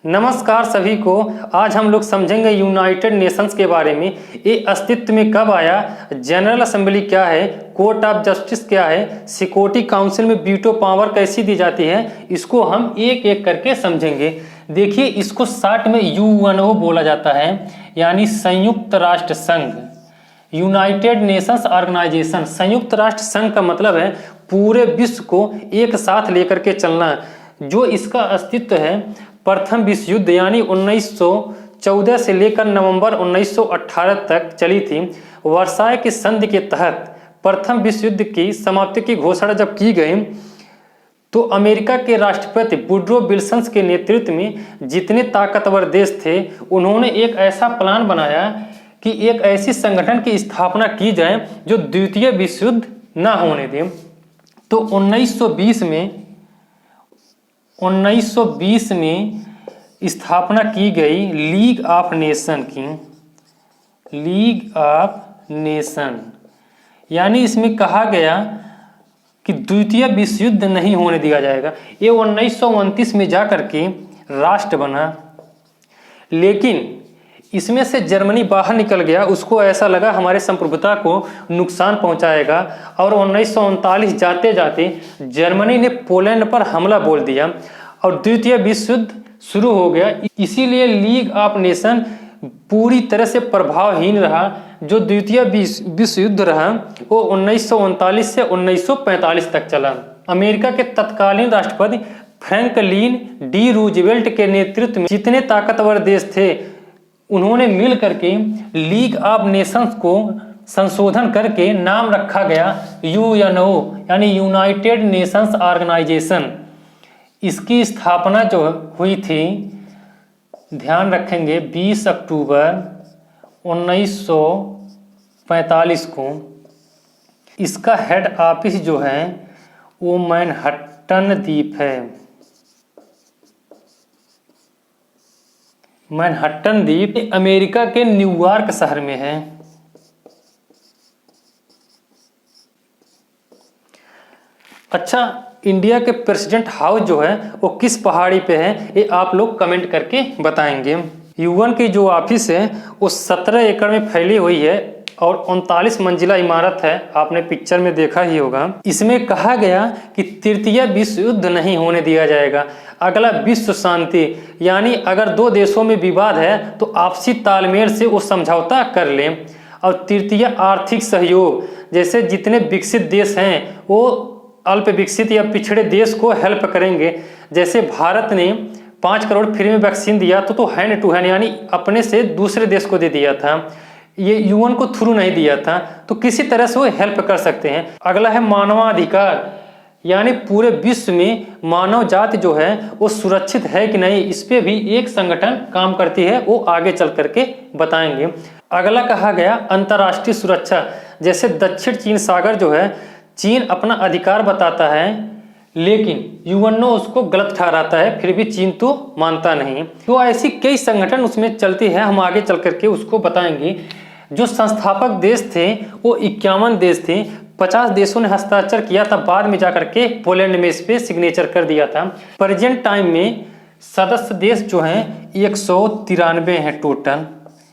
नमस्कार सभी को। आज हम लोग समझेंगे यूनाइटेड नेशंस के बारे में। ये अस्तित्व में कब आया, जनरल असेंबली क्या है, कोर्ट ऑफ जस्टिस क्या है, सिक्योरिटी काउंसिल में वीटो पावर कैसी दी जाती है, इसको हम एक एक करके समझेंगे। देखिए, इसको शॉर्ट में यूएनओ बोला जाता है, यानी संयुक्त राष्ट्र संघ, यूनाइटेड नेशंस ऑर्गेनाइजेशन। संयुक्त राष्ट्र संघ का मतलब है पूरे विश्व को एक साथ लेकर के चलना। जो इसका अस्तित्व है, प्रथम विश्व युद्ध यानी 1914 से लेकर नवंबर 1918 तक चली थी। वर्साय की संधि के तहत प्रथम विश्व युद्ध की समाप्ति की घोषणा जब की गई, तो अमेरिका के राष्ट्रपति वुड्रो विल्सन के नेतृत्व में जितने ताकतवर देश थे, उन्होंने एक ऐसा प्लान बनाया कि एक ऐसी संगठन की स्थापना की जाए जो द्वितीय विश्व युद्ध न होने दे। तो 1920 में स्थापना की गई लीग ऑफ नेशन की। लीग ऑफ नेशन यानी इसमें कहा गया कि द्वितीय विश्व युद्ध नहीं होने दिया जाएगा। ये 1929 में जाकर के राष्ट्र बना, लेकिन इसमें से जर्मनी बाहर निकल गया। उसको ऐसा लगा हमारे संप्रभुता को नुकसान पहुंचाएगा, और 1939 जाते जाते जर्मनी ने पोलैंड पर हमला बोल दिया और द्वितीय विश्व युद्ध शुरू हो गया। इसीलिए लीग ऑफ नेशन पूरी तरह से प्रभावहीन रहा। जो द्वितीय विश्व युद्ध रहा वो 1939 से 1945 तक चला। अमेरिका के तत्कालीन राष्ट्रपति फ्रैंकलिन डी रूजवेल्ट के नेतृत्व में जितने ताकतवर देश थे, उन्होंने मिल करके लीग ऑफ नेशंस को संशोधन करके नाम रखा गया यूएनओ, यानी यूनाइटेड नेशंस ऑर्गेनाइजेशन। इसकी स्थापना जो हुई थी, ध्यान रखेंगे, 20 अक्टूबर 1945 को। इसका हेड ऑफिस जो है वो मैनहट्टन द्वीप है। मैनहट्टन द्वीप अमेरिका के न्यूयॉर्क शहर में है। अच्छा, इंडिया के प्रेसिडेंट हाउस जो है वो किस पहाड़ी पे है, ये आप लोग कमेंट करके बताएंगे। यूएन की जो ऑफिस है वो 17 एकड़ में फैली हुई है और 39 मंजिला इमारत है। आपने पिक्चर में देखा ही होगा। इसमें कहा गया कि तृतीय विश्व युद्ध नहीं होने दिया जाएगा। अगला विश्व शांति, यानी अगर दो देशों में विवाद है तो आपसी तालमेल से वो समझौता कर लें। और तृतीय आर्थिक सहयोग, जैसे जितने विकसित देश हैं वो अल्प विकसित या पिछड़े देश को हेल्प करेंगे। जैसे भारत ने 5 करोड़ फ्री में वैक्सीन दिया तो हैंड टू हैंड, यानी अपने से दूसरे देश को दे दिया था। ये यूएन को थ्रू नहीं दिया था, तो किसी तरह से वो हेल्प कर सकते हैं। अगला है मानवाधिकार, यानी पूरे विश्व में मानव जाति जो है वो सुरक्षित है कि नहीं, इस पे भी एक संगठन काम करती है, वो आगे चल करके बताएंगे। अगला कहा गया अंतर्राष्ट्रीय सुरक्षा, जैसे दक्षिण चीन सागर जो है, चीन अपना अधिकार बताता है लेकिन यूएनओ उसको गलत ठहराता है, फिर भी चीन तो मानता नहीं। तो ऐसी कई संगठन उसमें चलती है, हम आगे चल करके उसको बताएंगे। जो संस्थापक देश थे वो 51 देश थे। 50 देशों ने हस्ताक्षर किया था, बाद में जाकर के पोलैंड में इस पे सिग्नेचर कर दिया था। प्रेजेंट टाइम में सदस्य देश जो हैं 193 हैं टोटल।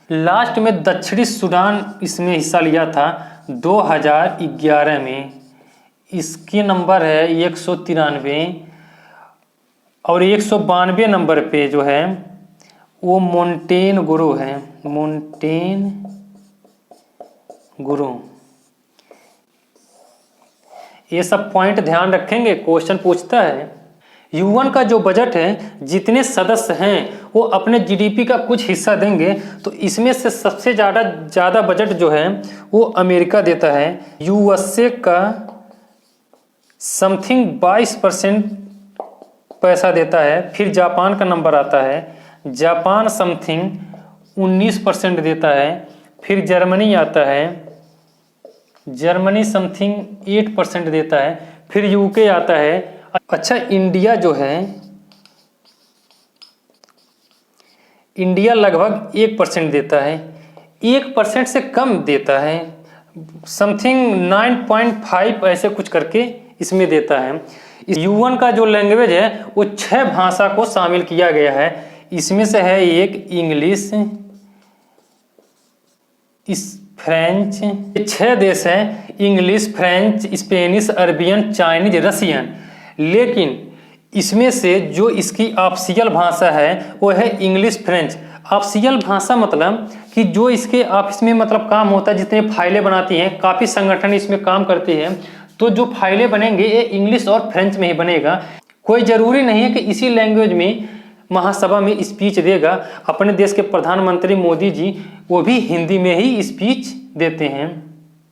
लास्ट में दक्षिणी सूडान इसमें हिस्सा लिया था 2011 में। इसके नंबर है 193 और 192 नंबर पे जो है वो मोंटेनेग्रो है। मोंटेनेग्रो, ये सब पॉइंट ध्यान रखेंगे, क्वेश्चन पूछता है। यूएन का जो बजट है, जितने सदस्य हैं वो अपने जीडीपी का कुछ हिस्सा देंगे, तो इसमें से सबसे ज़्यादा बजट जो है वो अमेरिका देता है। यूएसए का समथिंग 22% पैसा देता है। फिर जापान का नंबर आता है, जापान समथिंग 19% देता है। फिर जर्मनी आता है, जर्मनी समथिंग 8% देता है। फिर यूके आता है। अच्छा, इंडिया जो है, इंडिया लगभग 1% देता है। 1% से कम देता है, समथिंग 9.5 ऐसे कुछ करके इसमें देता है। यूएन का जो लैंग्वेज है वो 6 भाषा को शामिल किया गया है। इसमें से है एक इंग्लिश, फ्रेंच, 6 देश हैं, English, French, Spanish, Arabian, Chinese, Russian. लेकिन इसमें से जो इसकी ऑफिशियल भाषा है वो है इंग्लिश फ्रेंच। ऑफिशियल भाषा मतलब कि जो इसके ऑफिस में मतलब काम होता है, जितने फाइलें बनाती हैं, काफ़ी संगठन इसमें काम करते हैं, तो जो फाइलें बनेंगे ये इंग्लिश और फ्रेंच में ही बनेगा। कोई ज़रूरी नहीं है कि इसी लैंग्वेज में महासभा में स्पीच देगा। अपने देश के प्रधानमंत्री मोदी जी वो भी हिंदी में ही स्पीच देते हैं।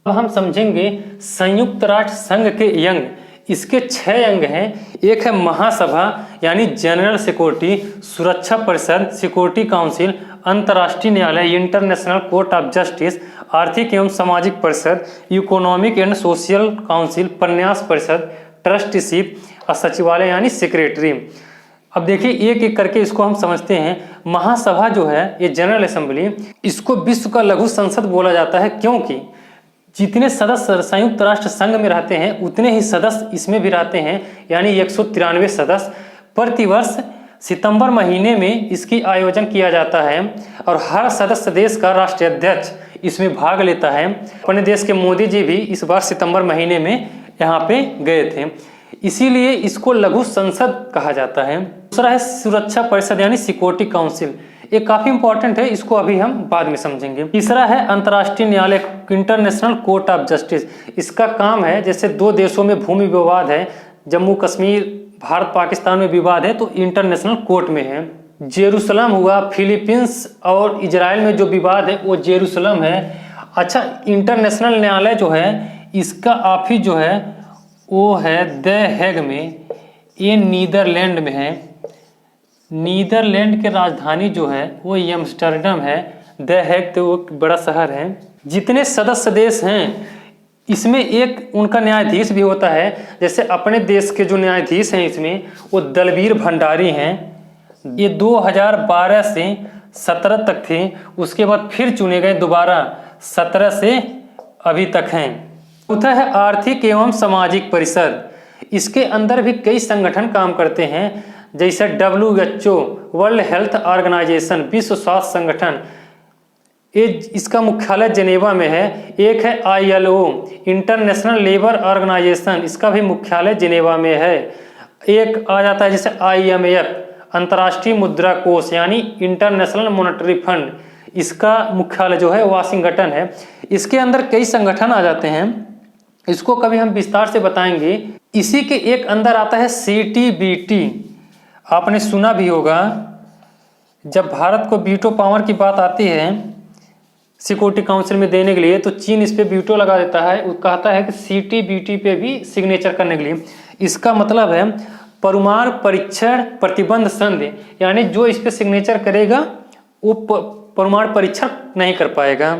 अब हम समझेंगे संयुक्त राष्ट्र संघ के अंग। इसके 6 अंग हैं। एक है महासभा यानी जनरल सिक्योरिटी, सुरक्षा परिषद, सिक्योरिटी काउंसिल, अंतर्राष्ट्रीय न्यायालय, इंटरनेशनल कोर्ट ऑफ जस्टिस, आर्थिक एवं सामाजिक परिषद, इकोनॉमिक एंड सोशल काउंसिल, प्रन्यास परिषद, ट्रस्टीशिप और सचिवालय यानी सेक्रेटरी। अब देखिए एक एक करके इसको हम समझते हैं। महासभा जो है ये जनरल असेंबली, इसको विश्व का लघु संसद बोला जाता है, क्योंकि जितने सदस्य संयुक्त राष्ट्र संघ में रहते हैं उतने ही सदस्य इसमें भी रहते हैं, यानी 193 सदस्य। प्रतिवर्ष सितंबर महीने में इसकी आयोजन किया जाता है और हर सदस्य देश का राष्ट्रीय अध्यक्ष इसमें भाग लेता है। अपने देश के मोदी जी भी इस बार सितंबर महीने में यहाँ पे गए थे, इसीलिए इसको लघु संसद कहा जाता है। दूसरा है सुरक्षा परिषद यानी सिक्योरिटी काउंसिल, ये काफी इंपॉर्टेंट है, इसको अभी हम बाद में समझेंगे। तीसरा है अंतर्राष्ट्रीय न्यायालय, इंटरनेशनल कोर्ट ऑफ जस्टिस। इसका काम है जैसे 2 देशों में भूमि विवाद है, जम्मू कश्मीर भारत पाकिस्तान में विवाद है तो इंटरनेशनल कोर्ट में है। जेरूसलम हुआ, फिलीपींस और इजराइल में जो विवाद है वो जेरूसलम है। अच्छा, इंटरनेशनल न्यायालय जो है इसका ऑफिस जो है वो है द हेग में, ये नीदरलैंड में है। नीदरलैंड की राजधानी जो है वो एम्स्टर्डम है। द हेग तो वो बड़ा शहर है। जितने सदस्य देश हैं इसमें एक उनका न्यायाधीश भी होता है। जैसे अपने देश के जो न्यायाधीश हैं इसमें वो दलबीर भंडारी हैं, ये 2012 से 17 तक थे, उसके बाद फिर चुने गए दोबारा 17 से अभी तक हैं। चौथा है आर्थिक एवं सामाजिक परिषद, इसके अंदर भी कई संगठन काम करते हैं, जैसे WHO वर्ल्ड हेल्थ ऑर्गेनाइजेशन, विश्व स्वास्थ्य संगठन, ये इसका मुख्यालय जेनेवा में है। एक है ILO इंटरनेशनल लेबर ऑर्गेनाइजेशन, इसका भी मुख्यालय जेनेवा में है। एक आ जाता है जैसे IMF अंतर्राष्ट्रीय मुद्रा कोष यानी इंटरनेशनल मॉनेटरी फंड, इसका मुख्यालय जो है वाशिंगटन है। इसके अंदर कई संगठन आ जाते हैं, इसको कभी हम विस्तार से बताएंगे। इसी के एक अंदर आता है CTBT, आपने सुना भी होगा। जब भारत को वीटो पावर की बात आती है सिक्योरिटी काउंसिल में देने के लिए तो चीन इस पे वीटो लगा देता है, वो कहता है कि CTBT पे भी सिग्नेचर करने के लिए। इसका मतलब है परमाणु परीक्षण प्रतिबंध संधि, यानी जो इस पे सिग्नेचर करेगा वो परमाणु परीक्षण नहीं कर पाएगा।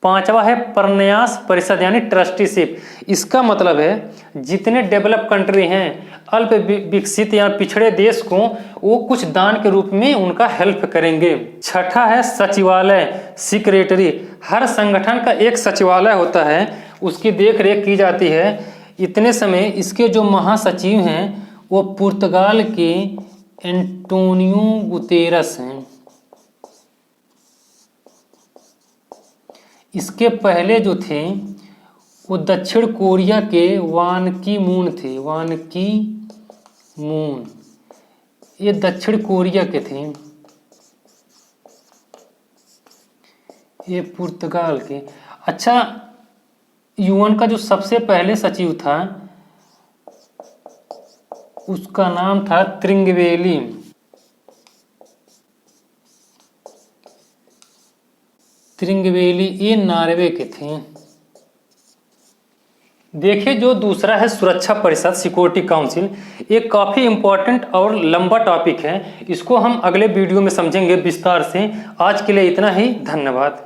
5वां है प्रन्यास परिषद यानी ट्रस्टीशिप, इसका मतलब है जितने डेवलप कंट्री हैं, अल्प विकसित या पिछड़े देश को वो कुछ दान के रूप में उनका हेल्प करेंगे। 6ठा है सचिवालय सेक्रेटरी, हर संगठन का एक सचिवालय होता है, उसकी देख रेख की जाती है। इतने समय इसके जो महासचिव हैं वो पुर्तगाल के एंटोनियो गुतेरस हैं। इसके पहले जो थे वो दक्षिण कोरिया के वान की मून थे, वान की मून, ये दक्षिण कोरिया के थे, ये पुर्तगाल के। अच्छा, UN का जो सबसे पहले सचिव था उसका नाम था त्रिंगवेली। त्रिंगवेली ये नॉर्वे के थे। देखिए जो दूसरा है सुरक्षा परिषद सिक्योरिटी काउंसिल, ये काफ़ी इंपॉर्टेंट और लंबा टॉपिक है, इसको हम अगले वीडियो में समझेंगे विस्तार से। आज के लिए इतना ही, धन्यवाद।